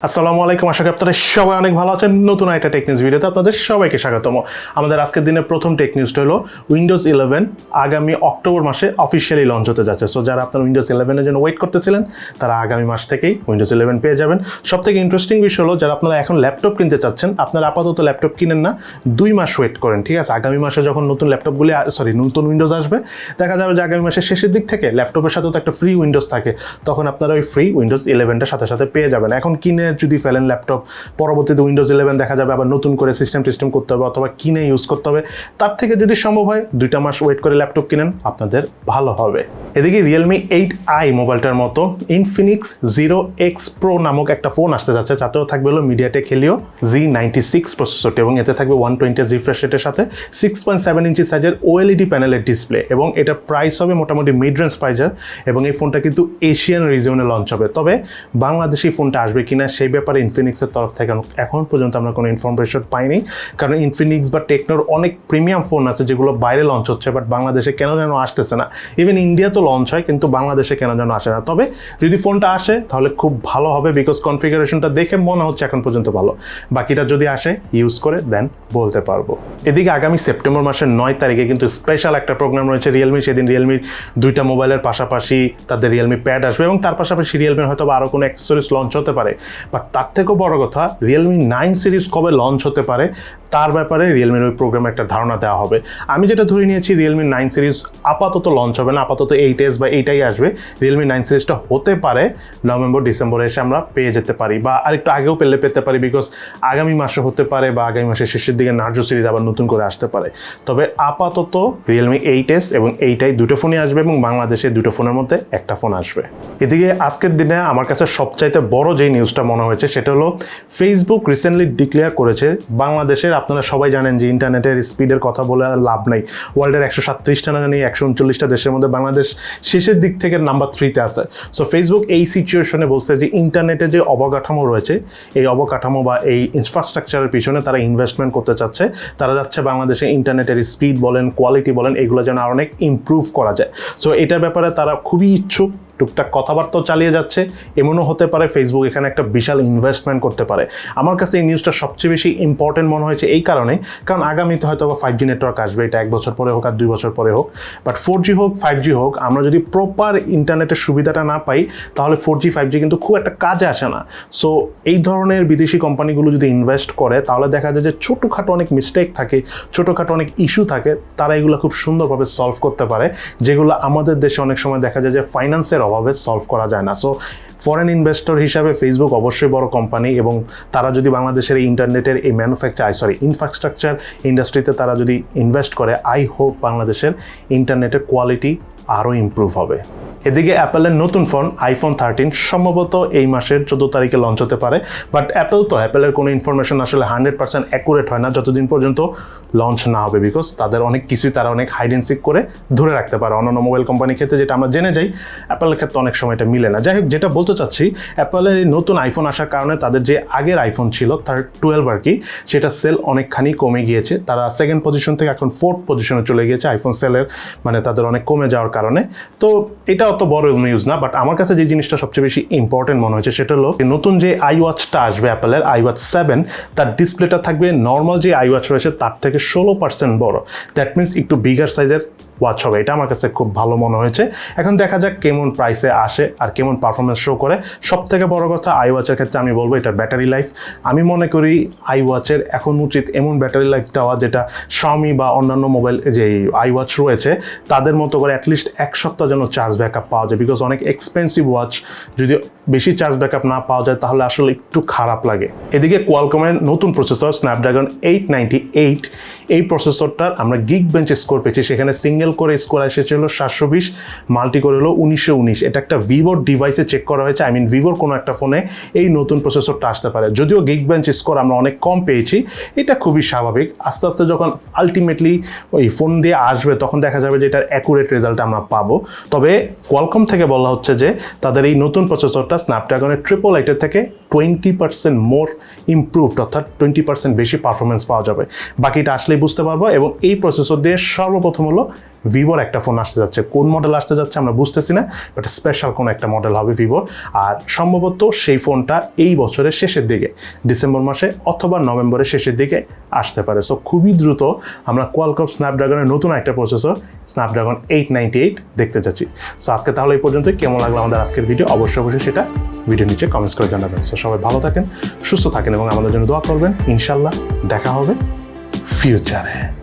আসসালামু আলাইকুম, আশা করি আপনারা সবাই অনেক ভালো আছেন। নতুন একটা টেক নিউজ ভিডিওতে আপনাদের সবাইকে স্বাগতম। আমাদের আজকের দিনের প্রথম টেক নিউজটা হলো উইন্ডোজ 11 আগামী অক্টোবর মাসে অফিসিয়ালি লঞ্চ হতে যাচ্ছে। সো যারা আপনারা উইন্ডোজ 11-এর জন্য ওয়েট করতেছিলেন তারা আগামী মাস থেকেই উইন্ডোজ 11 পেয়ে যাবেন। সবথেকে ইন্টারেস্টিং বিষয় হলো যারা আপনারা এখন ল্যাপটপ কিনতে চাচ্ছেন, আপনারা আপাতত ল্যাপটপ কিনেন না, 2 মাস ওয়েট করেন, ঠিক আছে? আগামী মাসে যখন নতুন ল্যাপটপগুলি নতুন উইন্ডোজ আসবে, দেখা যাবে যে আগামী মাসের শেষের দিক থেকে ল্যাপটপের সাথেও তো একটা ফ্রি উইন্ডোজ থাকে, তখন আপনারা ওই ফ্রি উইন্ডোজ 11টার সাথে সাথে পেয়ে যাবেন। এখন কিনে যদি ফেলেন ল্যাপটপ, পরবর্তীতে উইন্ডোজ 11 দেখা যাবে আবার নতুন করে সিস্টেম করতে হবে অথবা কিনে ইউজ করতে হবে। তার থেকে যদি সম্ভব হয় 2টা মাস ওয়েট করে ল্যাপটপ কিনেন, আপনাদের ভালো হবে। এদিকে রিয়েলমি 8i মোবাইলটার মতো ইনফিনিক্স 0X Pro নামক একটা ফোন আসতে যাচ্ছে, যাতেও থাকবে হলো মিডিয়াটেক হেলিও Z96 প্রসেসরটি এবং এতে থাকবে 120 রিফ্রেশ রেটের সাথে 6.7 ইঞ্চি সাইজের OLED প্যানেলের ডিসপ্লে এবং এটার প্রাইস হবে মোটামুটি মিড রেঞ্জ প্রাইজের এবং এই ফোনটা কিন্তু এশিয়ান রিজিয়নে লঞ্চ হবে। তবে বাংলাদেশি ফোনটা আসবে কিনা সেই ব্যাপারে ইনফিনিক্সের তরফ থেকে এখন পর্যন্ত আমরা কোনো ইনফরমেশন পাইনি, কারণ ইনফিনিক্স বা টেকনোর অনেক প্রিমিয়াম ফোন আছে যেগুলো বাইরে লঞ্চ হচ্ছে, বাট বাংলাদেশে কেন যেন আসতেছে না। ইভেন ইন্ডিয়া তো লঞ্চ হয় কিন্তু বাংলাদেশে কেন যেন আসে না। তবে যদি ফোনটা আসে তাহলে খুব ভালো হবে, বিকজ কনফিগারেশনটা দেখে মনে হচ্ছে এখন পর্যন্ত ভালো। বাকিটা যদি আসে ইউজ করে দেন বলতে পারবো। এদিকে আগামী সেপ্টেম্বর মাসের 9 তারিখে কিন্তু স্পেশাল একটা প্রোগ্রাম রয়েছে রিয়েলমি। সেদিন রিয়েলমির 2টা মোবাইলের পাশাপাশি তাদের রিয়েলমি প্যাড আসবে এবং তার পাশাপাশি রিয়েলমির হয়তো আরও কোনো অ্যাক্সেসরিজ লঞ্চ হতে পারে। বাট তার থেকেও বড় কথা, রিয়েলমি 9 সিরিজ কবে লঞ্চ হতে পারে তার ব্যাপারে রিয়েলমির ওই প্রোগ্রামে একটা ধারণা দেওয়া হবে। আমি যেটা ধরে নিয়েছি রিয়েলমি 9 সিরিজ আপাতত লঞ্চ হবে না, আপাতত 8S বা 8i আসবে। রিয়েলমি 9 সিরিজটা হতে পারে নভেম্বর ডিসেম্বরে এসে আমরা পেয়ে যেতে পারি, বা আরেকটু আগেও পেতে পারি, বিকজ আগামী মাসে হতে পারে বা আগামী মাসের শেষের দিকে নার্জো সিরিজ আবার নতুন করে আসতে পারে। তবে আপাতত রিয়েলমি 8S এবং 8i দুটো ফোনই আসবে এবং বাংলাদেশে দুটো ফোনের মধ্যে একটা ফোন আসবে। এদিকে আজকের দিনে আমার কাছে সবচাইতে বড় যেই নিউজটা মনে হয়েছে সেটা হলো ফেসবুক রিসেন্টলি ডিক্লেয়ার করেছে বাংলাদেশের, আপনারা সবাই জানেন যে ইন্টারনেটের স্পিডের কথা বলে লাভ নাই, ওয়ার্ল্ডের 137টা না জানি 139টা দেশের মধ্যে বাংলাদেশ শেষের দিক থেকে নাম্বার 3-তে আছে। সো ফেসবুক এই সিচুয়েশনে বলছে যে ইন্টারনেটে যে অবকাঠামো রয়েছে, এই অবকাঠামো বা এই ইনফ্রাস্ট্রাকচারের পিছনে তারা ইনভেস্টমেন্ট করতে চাচ্ছে। তারা যাচ্ছে বাংলাদেশে ইন্টারনেটের স্পিড বলেন, কোয়ালিটি বলেন, এগুলো যেন আরও অনেক ইমপ্রুভ করা যায়। সো এটার ব্যাপারে তারা খুবই ইচ্ছুক, টুকটাক কথাবার্তাও চালিয়ে যাচ্ছে। এমনও হতে পারে ফেসবুক এখানে একটা বিশাল ইনভেস্টমেন্ট করতে পারে। আমার কাছে এই নিউজটা সবচেয়ে বেশি ইম্পর্টেন্ট মনে হয়েছে এই কারণে, কারণ আগামীতে হয়তো বা 5G নেটওয়ার্ক আসবে, এটা 1 বছর পরে হোক আর 2 বছর পরে হোক, বাট 4G হোক 5G হোক, আমরা যদি প্রপার ইন্টারনেটের সুবিধাটা না পাই তাহলে 4G 5G কিন্তু খুব একটা কাজে আসে না। সো এই ধরনের বিদেশি কোম্পানিগুলো যদি ইনভেস্ট করে তাহলে দেখা যায় যে ছোটোখাটো অনেক মিস্টেক থাকে, ছোটোখাটো অনেক ইস্যু থাকে, তারা এগুলো খুব সুন্দরভাবে সলভ করতে পারে, যেগুলো আমাদের দেশে অনেক সময় দেখা যায় যে ফাইন্যান্সের অভাবে সলভ করা যায় না। সো ফরেন ইনভেস্টর হিসাবে ফেসবুক অবশ্যই বড় কোম্পানি এবং তারা যদি বাংলাদেশের এই ইন্টারনেটের এই ইনফ্রাস্ট্রাকচার ইন্ডাস্ট্রিতে তারা যদি ইনভেস্ট করে, আই হোপ বাংলাদেশের ইন্টারনেটের কোয়ালিটি আরও ইমপ্রুভ হবে। এদিকে অ্যাপেলের নতুন ফোন আইফোন 13 সম্ভবত এই মাসের 14 তারিখে লঞ্চ হতে পারে, বাট অ্যাপেলের কোনো ইনফরমেশন আসলে 100% অ্যাকুরেট হয় না যতদিন পর্যন্ত লঞ্চ না হবে, বিকজ তাদের অনেক কিছুই তারা অনেক হাইড অ্যান্ড সিক করে ধরে রাখতে পারে। অন্যান্য মোবাইল কোম্পানির ক্ষেত্রে যেটা আমরা জেনে যাই, অ্যাপেলের ক্ষেত্রে অনেক সময় এটা মিলে না। যাই হোক, যেটা বলতে চাচ্ছি, অ্যাপেলের এই নতুন আইফোন আসার কারণে তাদের যে আগের আইফোন ছিল 12 আর কি, সেটা সেল অনেকখানি কমে গিয়েছে। তারা 2nd পজিশন থেকে এখন 4th পজিশনে চলে গিয়েছে আইফোন সেলের, মানে তাদের অনেক কমে যাওয়ার কারণে। তো এটা অত বড় নিউজ না, বাট আমার কাছে যে জিনিসটা সবচেয়ে বেশি ইম্পর্টেন্ট মনে হয়েছে সেটা হলো নতুন যে iWatchটা আসবে অ্যাপেলের iWatch 7, তার ডিসপ্লেটা থাকবে নর্মাল যে iWatch রয়েছে তার থেকে 16% বড়। দ্যাট মিনস একটু বিগার সাইজের ওয়াচ হবে। এটা আমার কাছে খুব ভালো মনে হয়েছে। এখন দেখা যাক কেমন প্রাইসে আসে আর কেমন পারফরমেন্স শো করে। সব থেকে বড় কথা iWatchের ক্ষেত্রে আমি বলবো এটার ব্যাটারি লাইফ। আমি মনে করি iWatchের এখন উচিত এমন ব্যাটারি লাইফ দেওয়া যেটা Xiaomi বা অন্যান্য মোবাইল যে iWatch রয়েছে তাদের মতো করে অ্যাটলিস্ট 1 সপ্তাহ যেন চার্জ ব্যাকআপ পাওয়া যায়, বিকজ অনেক এক্সপেন্সিভ ওয়াচ যদি বেশি চার্জ ব্যাকআপ না পাওয়া যায় তাহলে আসলে একটু খারাপ লাগে। এদিকে কোয়ালকমের নতুন প্রসেসর Snapdragon 898, এই প্রসেসরটার আমরা Geekbench স্কোর পেয়েছি, সেখানে সিঙ্গেল করে স্কোর এসেছিল 720, মাল্টি করে হলো 1919। এটা একটা ভিভোর ডিভাইসে চেক করা হয়েছে, ভিভোর কোনো একটা ফোনে এই নতুন প্রসেসরটা আসতে পারে। যদিও Geekbench স্কোর আমরা অনেক কম পেয়েছি, এটা খুবই স্বাভাবিক। আস্তে আস্তে যখন আলটিমেটলি ওই ফোন দিয়ে আসবে তখন দেখা যাবে যে এটার অ্যাকুরেট রেজাল্ট আমরা পাবো। তবে কোয়ালকম থেকে বলা হচ্ছে যে তাদের এই নতুন প্রসেসরটা স্ন্যাপড্রাগনের 888 থেকে 20% মোর ইমপ্রুভড, অর্থাৎ 20% বেশি পারফরমেন্স পাওয়া যাবে। বাকিটা আসলেই বুঝতে পারবো। এবং এই প্রসেসর দিয়ে সর্বপ্রথম হলো ভিভোর একটা ফোন আসতে যাচ্ছে। কোন মডেল আসতে যাচ্ছে আমরা বুঝতেছি না, বাট স্পেশাল কোনো একটা মডেল হবে ভিভোর। আর সম্ভবত সেই ফোনটা এই বছরের শেষের দিকে, ডিসেম্বর মাসে অথবা নভেম্বরের শেষের দিকে আসতে পারে। সো খুবই দ্রুত আমরা কোয়ালকম স্ন্যাপড্রাগনের নতুন একটা প্রসেসর স্ন্যাপড্রাগন 898 দেখতে যাচ্ছি। সো আজকে তাহলে এই পর্যন্তই। কেমন লাগলো আমাদের আজকের ভিডিও অবশ্যই সেটা ভিডিও নিচে কমেন্টস করে জানাবেন। সো সবাই ভালো থাকেন, সুস্থ থাকেন এবং আমাদের জন্য দোয়া করবেন। ইনশাল্লাহ দেখা হবে ফিউচারে।